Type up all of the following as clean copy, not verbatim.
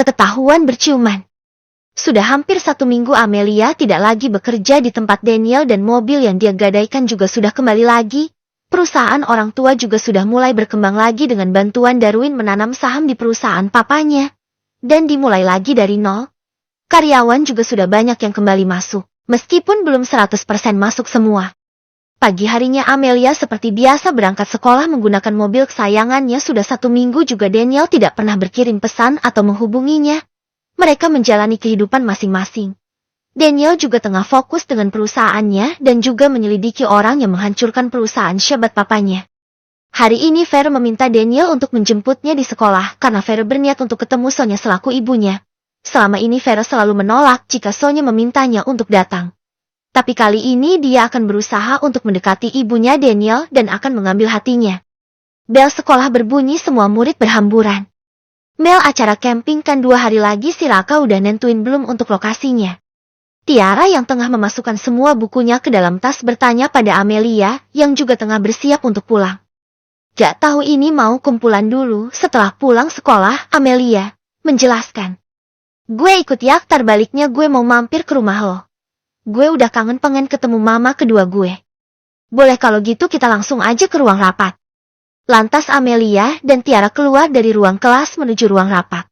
Ketahuan berciuman. Sudah hampir 1 minggu Amelia tidak lagi bekerja di tempat Daniel dan mobil yang dia gadaikan juga sudah kembali lagi. Perusahaan orang tua juga sudah mulai berkembang lagi dengan bantuan Darwin menanam saham di perusahaan papanya. Dan dimulai lagi dari nol. Karyawan juga sudah banyak yang kembali masuk, meskipun belum 100% masuk semua. Pagi harinya Amelia seperti biasa berangkat sekolah menggunakan mobil kesayangannya. Sudah 1 minggu juga Daniel tidak pernah berkirim pesan atau menghubunginya. Mereka menjalani kehidupan masing-masing. Daniel juga tengah fokus dengan perusahaannya dan juga menyelidiki orang yang menghancurkan perusahaan sahabat papanya. Hari ini Vera meminta Daniel untuk menjemputnya di sekolah karena Vera berniat untuk ketemu Sonya selaku ibunya. Selama ini Vera selalu menolak jika Sonya memintanya untuk datang. Tapi kali ini dia akan berusaha untuk mendekati ibunya Daniel dan akan mengambil hatinya. Bel sekolah berbunyi, semua murid berhamburan. Mel, acara camping kan 2 hari lagi, si Raka udah nentuin belum untuk lokasinya? Tiara yang tengah memasukkan semua bukunya ke dalam tas bertanya pada Amelia yang juga tengah bersiap untuk pulang. Gak tahu, ini mau kumpulan dulu setelah pulang sekolah, Amelia menjelaskan. Gue ikut ya, tar baliknya gue mau mampir ke rumah lo. Gue udah pengen ketemu mama kedua gue. Boleh kalau gitu kita langsung aja ke ruang rapat. Lantas Amelia dan Tiara keluar dari ruang kelas menuju ruang rapat.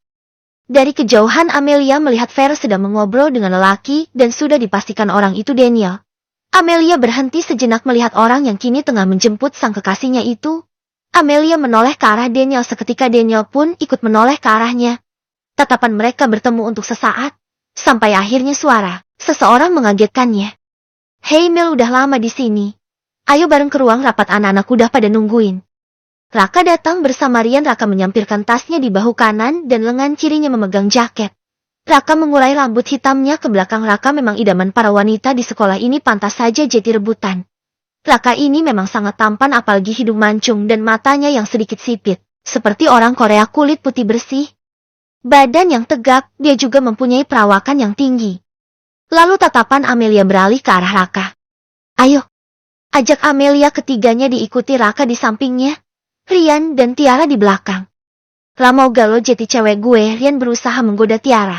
Dari kejauhan Amelia melihat Vera sedang mengobrol dengan lelaki dan sudah dipastikan orang itu Daniel. Amelia berhenti sejenak melihat orang yang kini tengah menjemput sang kekasihnya itu. Amelia menoleh ke arah Daniel, seketika Daniel pun ikut menoleh ke arahnya. Tatapan mereka bertemu untuk sesaat, sampai akhirnya suara seseorang mengagetkannya. Hei Mel, udah lama di sini. Ayo bareng ke ruang rapat, anak-anak udah pada nungguin. Raka datang bersama Rian. Raka menyampirkan tasnya di bahu kanan dan lengan kirinya memegang jaket. Raka mengurai rambut hitamnya ke belakang. Raka memang idaman para wanita di sekolah ini, pantas saja jadi rebutan. Raka ini memang sangat tampan, apalagi hidung mancung dan matanya yang sedikit sipit, seperti orang Korea kulit putih bersih. Badan yang tegap, dia juga mempunyai perawakan yang tinggi. Lalu tatapan Amelia beralih ke arah Raka. Ayo, ajak Amelia. Ketiganya diikuti Raka di sampingnya, Rian dan Tiara di belakang. Lah mau gak lo jadi cewek gue? Rian berusaha menggoda Tiara.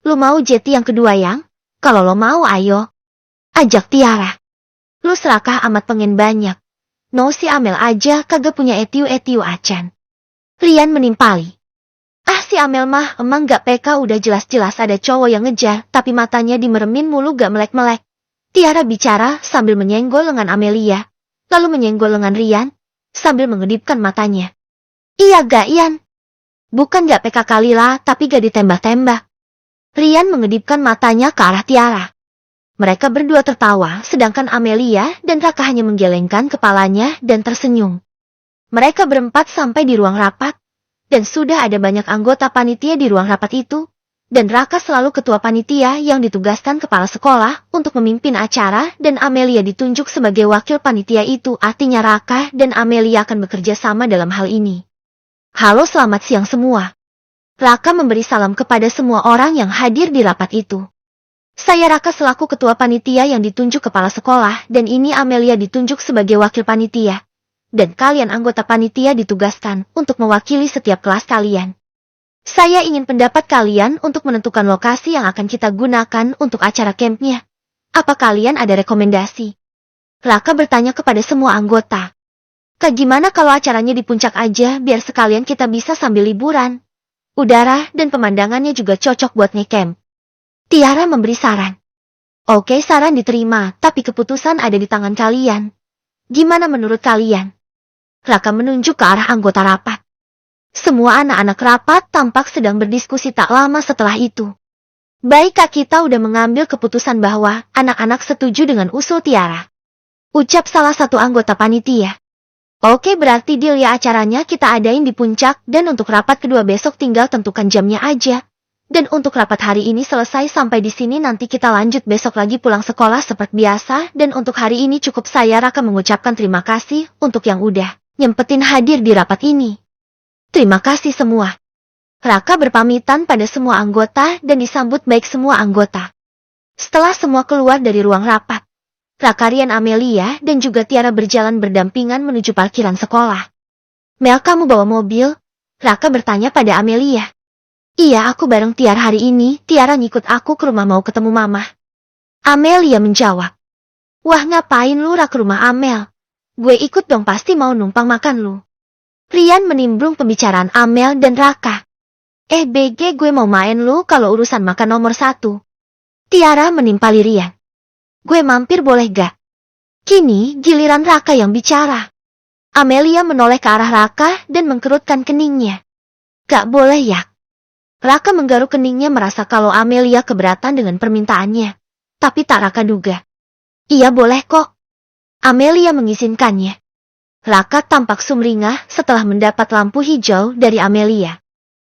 Lo mau jadi yang kedua yang? Kalau lo mau ayo. Ajak Tiara. Lu serakah amat pengen banyak. No, si Amel aja kagak punya etiu-etiu acan. Rian menimpali. Ah, si Amel mah emang gak peka, udah jelas-jelas ada cowok yang ngejar, tapi matanya dimeremin mulu gak melek-melek. Tiara bicara sambil menyenggol lengan Amelia, lalu menyenggol lengan Rian, sambil mengedipkan matanya. Iya gak Ian? Bukan gak peka kali lah, tapi gak ditembak-tembak. Rian mengedipkan matanya ke arah Tiara. Mereka berdua tertawa, sedangkan Amelia dan Raka hanya menggelengkan kepalanya dan tersenyum. Mereka berempat sampai di ruang rapat, dan sudah ada banyak anggota panitia di ruang rapat itu, dan Raka selalu ketua panitia yang ditugaskan kepala sekolah untuk memimpin acara, dan Amelia ditunjuk sebagai wakil panitia itu. Artinya Raka dan Amelia akan bekerja sama dalam hal ini. Halo, selamat siang semua. Raka memberi salam kepada semua orang yang hadir di rapat itu. Saya Raka selaku ketua panitia yang ditunjuk kepala sekolah, dan ini Amelia ditunjuk sebagai wakil panitia. Dan kalian anggota panitia ditugaskan untuk mewakili setiap kelas kalian. Saya ingin pendapat kalian untuk menentukan lokasi yang akan kita gunakan untuk acara campnya. Apa kalian ada rekomendasi? Raka bertanya kepada semua anggota. Kak, gimana kalau acaranya di puncak aja, biar sekalian kita bisa sambil liburan. Udara dan pemandangannya juga cocok buat nge-camp. Tiara memberi saran. Oke, saran diterima, tapi keputusan ada di tangan kalian. Gimana menurut kalian? Raka menunjuk ke arah anggota rapat. Semua anak-anak rapat tampak sedang berdiskusi. Tak lama setelah itu, baik Kak, kita udah mengambil keputusan bahwa anak-anak setuju dengan usul Tiara, ucap salah satu anggota panitia. Oke, berarti deal ya, acaranya kita adain di puncak, dan untuk rapat kedua besok tinggal tentukan jamnya aja. Dan untuk rapat hari ini selesai sampai di sini, nanti kita lanjut besok lagi pulang sekolah seperti biasa. Dan untuk hari ini cukup. Saya Raka mengucapkan terima kasih untuk yang udah nyempetin hadir di rapat ini. Terima kasih semua. Raka berpamitan pada semua anggota dan disambut baik semua anggota. Setelah semua keluar dari ruang rapat, Raka, Rian, Amelia dan juga Tiara berjalan berdampingan menuju parkiran sekolah. Mel, kamu bawa mobil? Raka bertanya pada Amelia. Iya, aku bareng Tiara hari ini. Tiara ngikut aku ke rumah mau ketemu Mama. Amelia menjawab. Wah, ngapain lu ke rumah Amel? Gue ikut dong, pasti mau numpang makan lu. Rian menimbrung pembicaraan Amel dan Raka. BG, gue mau main lu kalau urusan makan nomor 1. Tiara menimpali Rian. Gue mampir boleh gak? Kini giliran Raka yang bicara. Amelia menoleh ke arah Raka dan mengkerutkan keningnya. Gak boleh ya? Raka menggaruk keningnya merasa kalau Amelia keberatan dengan permintaannya. Tapi tak Raka duga. Iya boleh kok. Amelia mengizinkannya. Raka tampak sumringah setelah mendapat lampu hijau dari Amelia.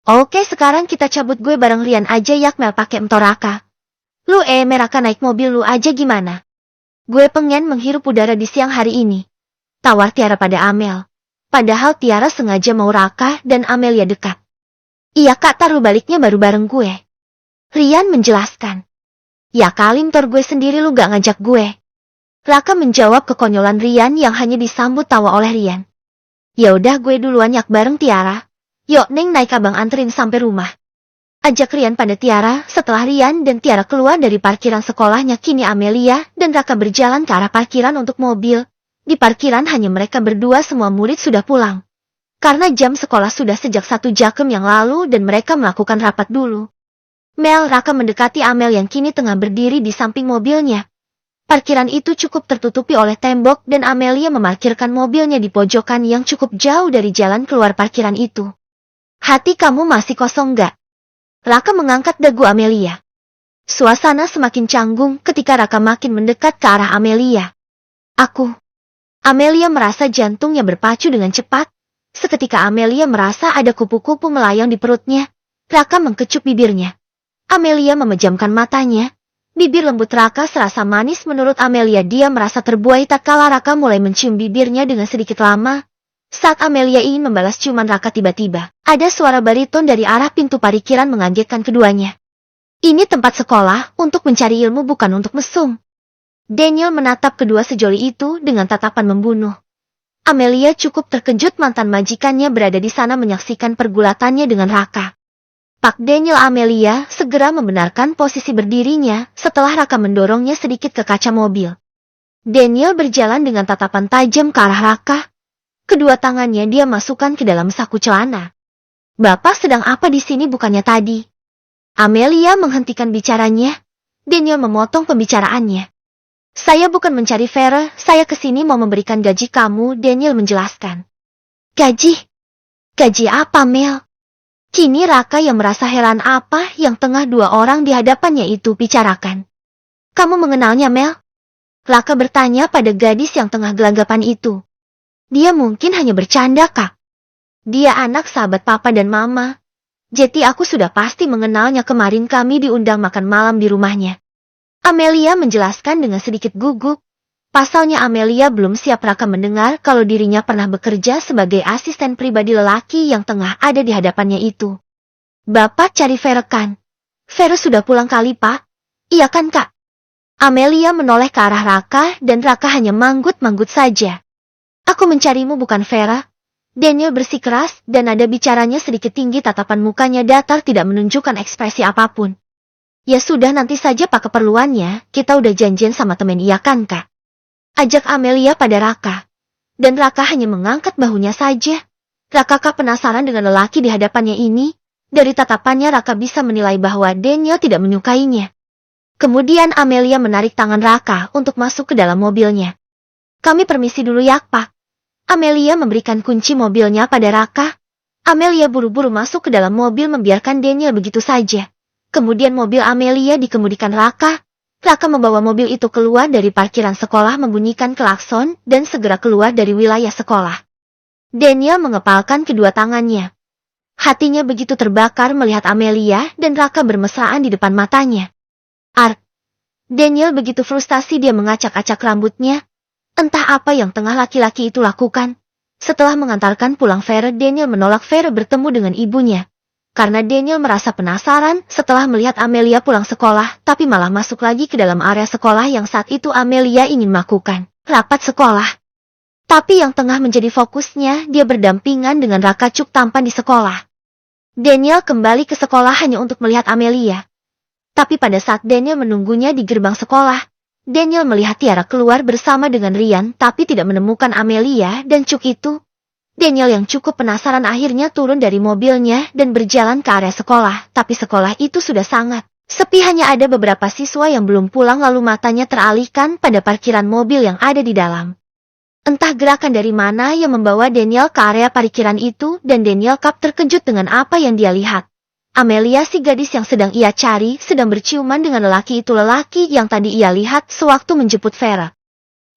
Oke, sekarang kita cabut, gue bareng Rian aja ya, Mel pakai motor Raka. Lu Raka naik mobil lu aja gimana? Gue pengen menghirup udara di siang hari ini. Tawar Tiara pada Amel. Padahal Tiara sengaja mau Raka dan Amelia dekat. Iya kak, taruh baliknya baru bareng gue. Rian menjelaskan. Ya kali motor gue sendiri, lu gak ngajak gue. Raka menjawab kekonyolan Rian yang hanya disambut tawa oleh Rian. Ya udah, gue duluan yak bareng Tiara. Yuk Neng, naik abang anterin sampai rumah. Ajak Rian pada Tiara. Setelah Rian dan Tiara keluar dari parkiran sekolahnya, kini Amelia dan Raka berjalan ke arah parkiran untuk mobil. Di parkiran hanya mereka berdua, semua murid sudah pulang. Karena jam sekolah sudah sejak 1 jam yang lalu dan mereka melakukan rapat dulu. Mel, Raka mendekati Amel yang kini tengah berdiri di samping mobilnya. Parkiran itu cukup tertutupi oleh tembok dan Amelia memarkirkan mobilnya di pojokan yang cukup jauh dari jalan keluar parkiran itu. Hati kamu masih kosong gak? Raka mengangkat dagu Amelia. Suasana semakin canggung ketika Raka makin mendekat ke arah Amelia. Amelia merasa jantungnya berpacu dengan cepat. Seketika Amelia merasa ada kupu-kupu melayang di perutnya. Raka mengkecup bibirnya. Amelia memejamkan matanya. Bibir lembut Raka serasa manis menurut Amelia. Dia merasa terbuai tatkala Raka mulai mencium bibirnya dengan sedikit lama. Saat Amelia ingin membalas ciuman Raka, tiba-tiba ada suara bariton dari arah pintu parkiran mengagetkan keduanya. Ini tempat sekolah untuk mencari ilmu, bukan untuk mesum. Daniel menatap kedua sejoli itu dengan tatapan membunuh. Amelia cukup terkejut mantan majikannya berada di sana menyaksikan pergulatannya dengan Raka. Pak Daniel, Amelia segera membenarkan posisi berdirinya setelah Raka mendorongnya sedikit ke kaca mobil. Daniel berjalan dengan tatapan tajam ke arah Raka. Kedua tangannya dia masukkan ke dalam saku celana. Bapak sedang apa di sini bukannya tadi? Amelia menghentikan bicaranya. Daniel memotong pembicaraannya. Saya bukan mencari Vera, saya kesini mau memberikan gaji kamu, Daniel menjelaskan. Gaji? Gaji apa, Mel? Kini Raka yang merasa heran apa yang tengah dua orang di hadapannya itu bicarakan. Kamu mengenalnya, Mel? Raka bertanya pada gadis yang tengah gelagapan itu. Dia mungkin hanya bercanda, Kak. Dia anak sahabat Papa dan Mama. Jadi aku sudah pasti mengenalnya, kemarin kami diundang makan malam di rumahnya. Amelia menjelaskan dengan sedikit gugup. Pasalnya Amelia belum siap Raka mendengar kalau dirinya pernah bekerja sebagai asisten pribadi lelaki yang tengah ada di hadapannya itu. Bapak cari Vera kan? Vera sudah pulang kali, Pak? Iya kan, Kak? Amelia menoleh ke arah Raka dan Raka hanya manggut-manggut saja. Aku mencarimu bukan Vera. Daniel bersikeras dan nada bicaranya sedikit tinggi, tatapan mukanya datar tidak menunjukkan ekspresi apapun. Ya sudah, nanti saja Pak, keperluannya, kita udah janjian sama temen, iya kan, Kak? Ajak Amelia pada Raka. Dan Raka hanya mengangkat bahunya saja. Raka penasaran dengan lelaki di hadapannya ini. Dari tatapannya Raka bisa menilai bahwa Daniel tidak menyukainya. Kemudian Amelia menarik tangan Raka untuk masuk ke dalam mobilnya. Kami permisi dulu ya, Pak. Amelia memberikan kunci mobilnya pada Raka. Amelia buru-buru masuk ke dalam mobil membiarkan Daniel begitu saja. Kemudian mobil Amelia dikemudikan Raka. Raka membawa mobil itu keluar dari parkiran sekolah membunyikan klakson dan segera keluar dari wilayah sekolah. Daniel mengepalkan kedua tangannya. Hatinya begitu terbakar melihat Amelia dan Raka bermesraan di depan matanya. Daniel begitu frustasi, dia mengacak-acak rambutnya. Entah apa yang tengah laki-laki itu lakukan. Setelah mengantarkan pulang Vera, Daniel menolak Vera bertemu dengan ibunya. Karena Daniel merasa penasaran setelah melihat Amelia pulang sekolah, tapi malah masuk lagi ke dalam area sekolah yang saat itu Amelia ingin melakukan rapat sekolah. Tapi yang tengah menjadi fokusnya, dia berdampingan dengan Raka cuk tampan di sekolah. Daniel kembali ke sekolah hanya untuk melihat Amelia. Tapi pada saat Daniel menunggunya di gerbang sekolah, Daniel melihat Tiara keluar bersama dengan Ryan tapi tidak menemukan Amelia dan Cuk itu. Daniel yang cukup penasaran akhirnya turun dari mobilnya dan berjalan ke area sekolah, tapi sekolah itu sudah sangat sepi, hanya ada beberapa siswa yang belum pulang lalu matanya teralihkan pada parkiran mobil yang ada di dalam. Entah gerakan dari mana yang membawa Daniel ke area parkiran itu dan Daniel Cup terkejut dengan apa yang dia lihat. Amelia, si gadis yang sedang ia cari, sedang berciuman dengan lelaki itu, lelaki yang tadi ia lihat sewaktu menjemput Vera.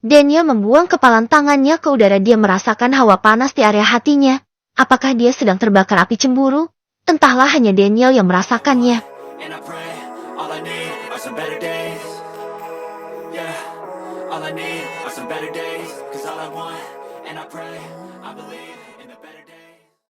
Daniel membuang kepalan tangannya ke udara, dia merasakan hawa panas di area hatinya. Apakah dia sedang terbakar api cemburu? Entahlah, hanya Daniel yang merasakannya. All I need are some better days, 'cause all I want, and I pray, I believe.